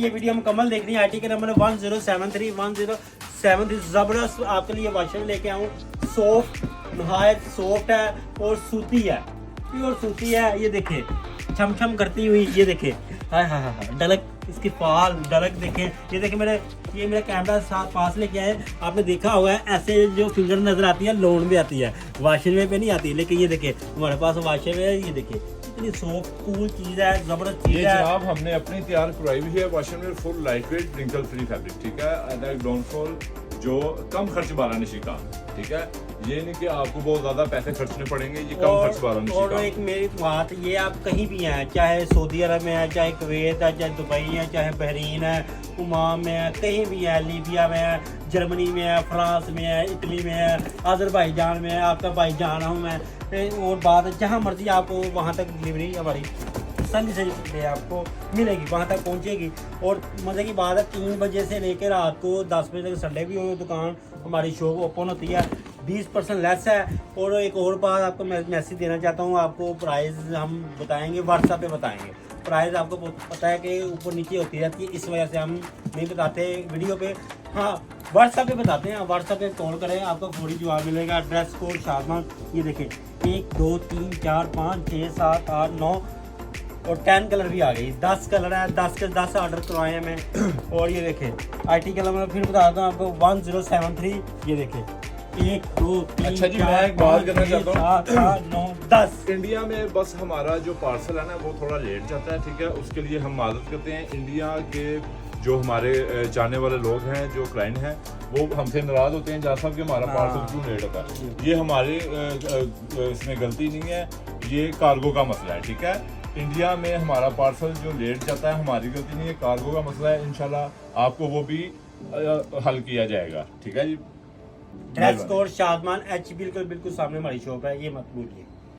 ये वीडियो मुकम्मल देखनी है। आईटी के नंबर 1073 जबरदस्त आपके लिए वॉशर लेके आऊँ। सॉफ्ट, नहायत सॉफ्ट है और सूती है, प्योर सूती है। ये देखे छम छम करती हुई, ये देखे हाय हाय हाय डलक, इसकी फाल डलक देखें। ये देखे मेरा कैमरा साथ पास लेके आए। आपने देखा होगा ऐसे जो फिंगर नजर आती है लोन में आती है, वाशर में पे नहीं आती। लेकिन ये देखे हमारे पास वाशर में है। ये देखे इतनी सॉफ्ट कूल चीज है, जबरदस्त चीज है। जनाब हमने अपनी तैयार करवाई हुई है वॉशर में, full light weight wrinkle free fabric, ठीक है। डाउनफॉल जो कम खर्च वाला निशी काम, ठीक है। ये नहीं कि आपको बहुत ज्यादा पैसे खर्चने पड़ेंगे, ये कम खर्च वाला निशी और काम। एक मेरी बात, ये आप कहीं भी हैं, चाहे सऊदी अरब में है, चाहे कुवैत है, चाहे दुबई है, चाहे बहरीन है, ओमान में है, कहीं भी है, लीबिया में है, जर्मनी में है, फ्रांस में है, इटली में है, अजरबैजान में है, आपका भाईजान हूँ मैं। और बात है जहाँ मर्जी आपको वहाँ तक डिलीवरी हमारी आसानी से आपको मिलेगी, वहाँ तक पहुँचेगी। और मज़े की बात है 3 बजे से लेकर रात को 10 बजे तक, संडे भी हो दुकान हमारी शॉप ओपन होती है। 20% लेस है। और एक और बात आपको मैं मैसेज देना चाहता हूँ, आपको प्राइस हम बताएंगे, व्हाट्सएप पे बताएंगे। प्राइस आपको पता है कि ऊपर नीचे होती रहती है, इस वजह से हम नहीं बताते वीडियो पे। हाँ व्हाट्सएप पे बताते हैं, व्हाट्सएप पे कॉल करें, आपको फौरी जवाब मिलेगा। एड्रेस कोड शादमान, ये देखें 1 2 3 4 5 6 7 8 9 और 10 कलर भी आ गई। 10 कलर है, 10 के 10 ऑर्डर करवाए हैं मैं। और ये देखें आईटी का नंबर फिर बता दूँ आपको 1073। ये देखें 1 2 3 अच्छा जी, मैं एक बात करना चाहता हूँ। 7 8 9 10 इंडिया में बस हमारा जो पार्सल है ना वो थोड़ा लेट जाता है, ठीक है। उसके लिए हम माजरत करते हैं। इंडिया के जो हमारे चाहने वाले लोग हैं, जो क्लाइंट हैं, वो हमसे नाराज होते हैं जहाँ साहब कि हमारा पार्सल क्यों लेट होता है। ये हमारे इसमें गलती नहीं है, ये कार्गो का मसला है, ठीक है। इंडिया में हमारा पार्सल जो लेट जाता है हमारी गलती नहीं है, कार्गो का मसला है। इंशाल्लाह आपको वो भी हल किया जाएगा, ठीक है जी। ड्रेस कोड शादमान एच, बिल्कुल सामने हमारी शॉप है, ये मत भूलिए।